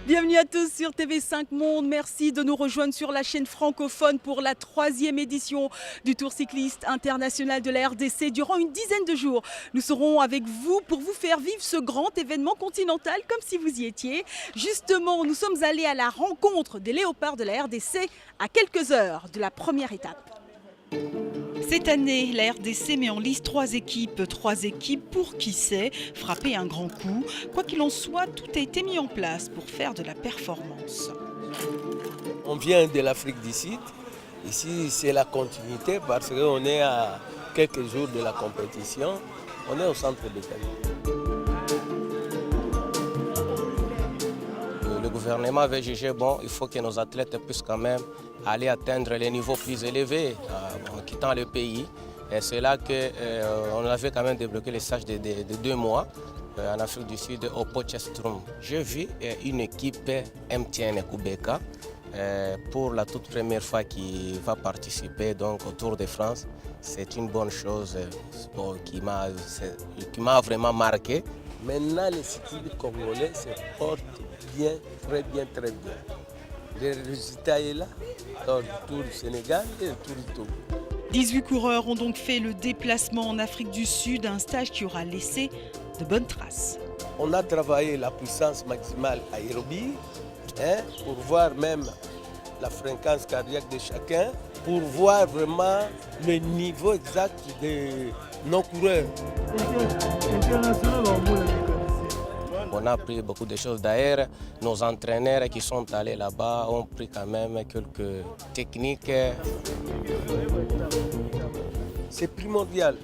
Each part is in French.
Bienvenue à tous sur TV5 Monde. Merci de nous rejoindre sur la chaîne francophone pour la 3e édition du Tour cycliste international de la RDC. Durant une dizaine de jours, nous serons avec vous pour vous faire vivre ce grand événement continental comme si vous y étiez. Justement, nous sommes allés à la rencontre des léopards de la RDC à quelques heures de la première étape. Cette année, la RDC met en lice 3 équipes pour qui sait frapper un grand coup. Quoi qu'il en soit, tout a été mis en place pour faire de la performance. On vient de l'Afrique du Sud. Ici, c'est la continuité parce qu'on est à quelques jours de la compétition. On est au centre de Cali. Le gouvernement avait jugé bon, il faut que nos athlètes puissent quand même aller atteindre les niveaux plus élevés en quittant le pays. Et c'est là qu'on avait quand même débloqué les stages de 2 mois en Afrique du Sud au Potchefstroom. J'ai vu une équipe MTN Kubeka pour la toute première fois qui va participer donc, au Tour de France. C'est une bonne chose qui m'a vraiment marqué. Maintenant, les cyclistes congolais se portent bien, très bien, très bien. Le résultat est là, dans le Tour du Sénégal et le Tour du Togo. 18 coureurs ont donc fait le déplacement en Afrique du Sud, un stage qui aura laissé de bonnes traces. On a travaillé la puissance maximale aérobie pour voir même la fréquence cardiaque de chacun, pour voir vraiment le niveau exact de nos coureurs. On a appris beaucoup de choses. D'ailleurs, nos entraîneurs qui sont allés là-bas ont pris quand même quelques techniques. C'est primordial.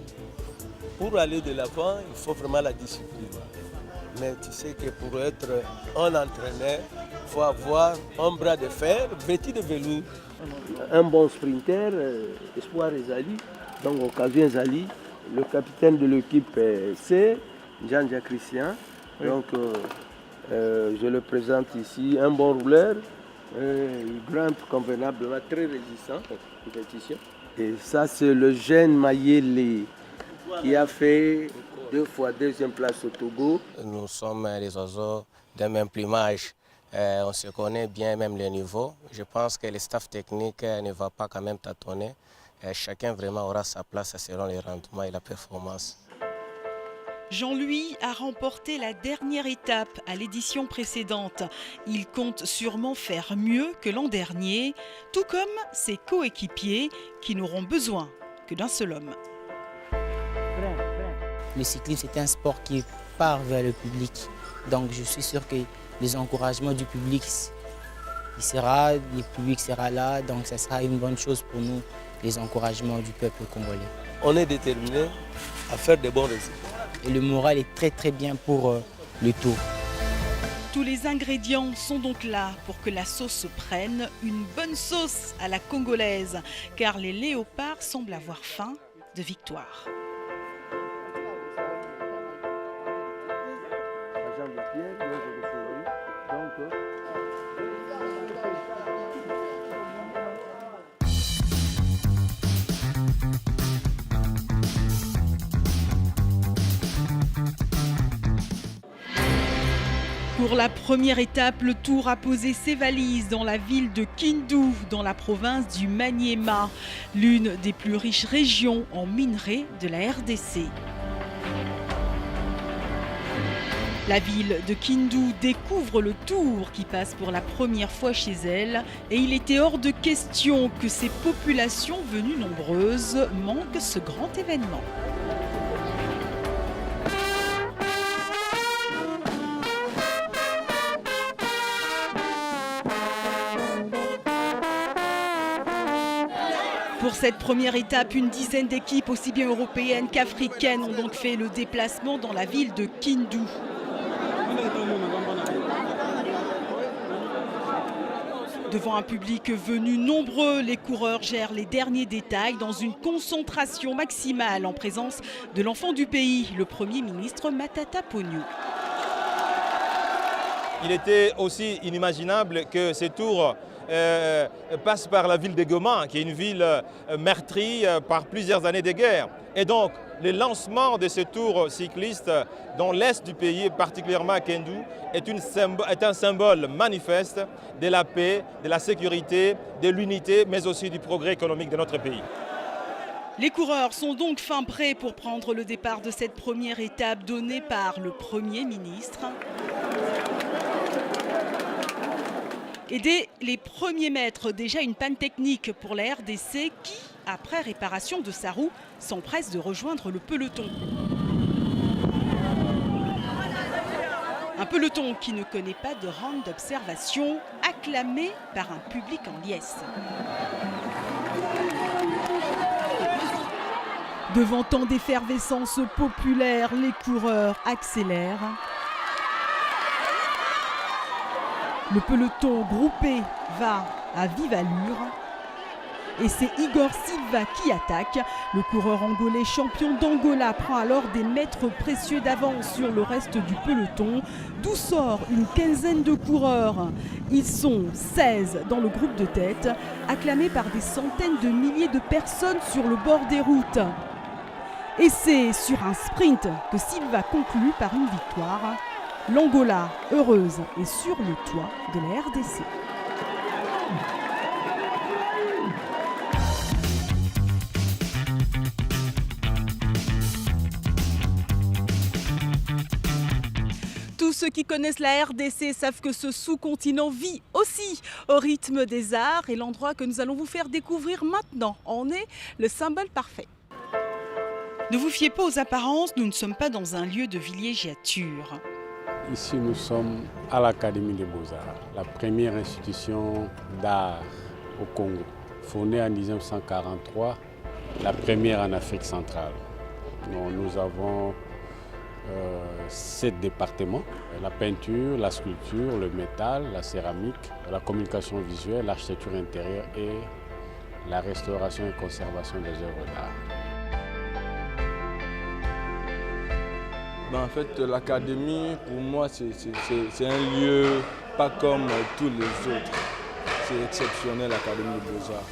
Pour aller de l'avant, il faut vraiment la discipline. Mais tu sais que pour être un entraîneur, il faut avoir un bras de fer vêtu de velours. Un bon sprinter, Espoir Ezali, donc Occasion Ezali, le capitaine de l'équipe c'est Jean-Jacques Christian. Oui. Donc je le présente ici, un bon rouleur, il grimpe convenablement, très résistant à la compétition. Et ça c'est le jeune Mayele qui a fait 2 fois 2e place au Togo. Nous sommes les oiseaux d'un même plumage. On se connaît bien même le niveau. Je pense que le staff technique ne va pas quand même tâtonner. Chacun vraiment aura sa place selon les rendements et la performance. Jean-Louis a remporté la dernière étape à l'édition précédente. Il compte sûrement faire mieux que l'an dernier, tout comme ses coéquipiers qui n'auront besoin que d'un seul homme. Le cyclisme, c'est un sport qui part vers le public. Donc je suis sûr que les encouragements du public, le public sera là. Donc ça sera une bonne chose pour nous, les encouragements du peuple congolais. On est déterminé à faire de bons résultats. Et le moral est très bien pour le Tour. Tous les ingrédients sont donc là pour que la sauce se prenne, une bonne sauce à la congolaise, car les léopards semblent avoir faim de victoire. Pour la première étape, le Tour a posé ses valises dans la ville de Kindu, dans la province du Maniema, l'une des plus riches régions en minerais de la RDC. La ville de Kindu découvre le Tour qui passe pour la première fois chez elle et il était hors de question que ces populations venues nombreuses manquent ce grand événement. Pour cette première étape, une dizaine d'équipes, aussi bien européennes qu'africaines, ont donc fait le déplacement dans la ville de Kindu. Devant un public venu nombreux, les coureurs gèrent les derniers détails dans une concentration maximale en présence de l'enfant du pays, le Premier ministre Matata Ponyo. Il était aussi inimaginable que ces tours passe par la ville de Goma, qui est une ville meurtrie par plusieurs années de guerre. Et donc, le lancement de ce tour cycliste dans l'est du pays, particulièrement à Kendu, est un symbole manifeste de la paix, de la sécurité, de l'unité, mais aussi du progrès économique de notre pays. Les coureurs sont donc fin prêts pour prendre le départ de cette première étape donnée par le Premier ministre. Et dès les premiers mètres, déjà une panne technique pour la RDC qui, après réparation de sa roue, s'empresse de rejoindre le peloton. Un peloton qui ne connaît pas de rang d'observation, acclamé par un public en liesse. Devant tant d'effervescence populaire, les coureurs accélèrent. Le peloton groupé va à vive allure. Et c'est Igor Silva qui attaque. Le coureur angolais champion d'Angola prend alors des mètres précieux d'avance sur le reste du peloton, d'où sort une quinzaine de coureurs. Ils sont 16 dans le groupe de tête, acclamés par des centaines de milliers de personnes sur le bord des routes. Et c'est sur un sprint que Silva conclut par une victoire. L'Angola, heureuse, est sur le toit de la RDC. Tous ceux qui connaissent la RDC savent que ce sous-continent vit aussi au rythme des arts et l'endroit que nous allons vous faire découvrir maintenant en est le symbole parfait. Ne vous fiez pas aux apparences, nous ne sommes pas dans un lieu de villégiature. Ici, nous sommes à l'Académie des Beaux-Arts, la première institution d'art au Congo. Fondée en 1943, la première en Afrique centrale. Nous avons 7 départements, la peinture, la sculpture, le métal, la céramique, la communication visuelle, l'architecture intérieure et la restauration et conservation des œuvres d'art. En fait, l'académie, pour moi, c'est un lieu pas comme tous les autres. C'est exceptionnel, l'Académie des Beaux-Arts.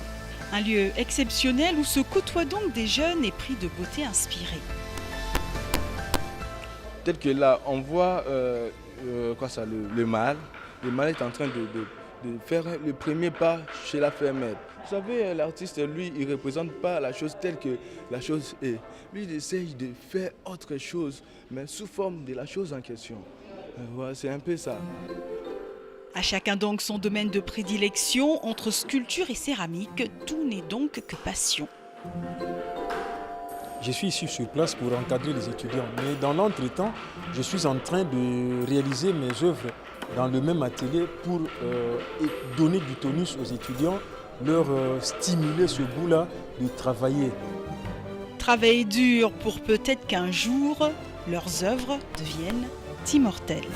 Un lieu exceptionnel où se côtoient donc des jeunes épris de beauté inspirée. Peut-être que là, on voit le mâle. Le mâle est en train de faire le premier pas chez la femelle. Vous savez, l'artiste, lui, il ne représente pas la chose telle que la chose est. Lui, il essaye de faire autre chose, mais sous forme de la chose en question. Voilà, c'est un peu ça. À chacun donc son domaine de prédilection, entre sculpture et céramique, tout n'est donc que passion. Je suis ici sur place pour encadrer les étudiants, mais dans l'entretemps, je suis en train de réaliser mes œuvres dans le même atelier pour donner du tonus aux étudiants, leur stimuler ce goût-là de travailler. Travailler dur pour peut-être qu'un jour, leurs œuvres deviennent immortelles.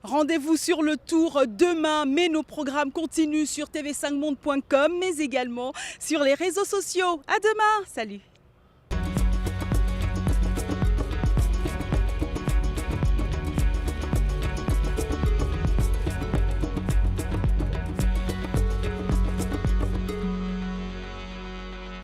Rendez-vous sur le tour demain, mais nos programmes continuent sur tv5monde.com, mais également sur les réseaux sociaux. À demain, salut!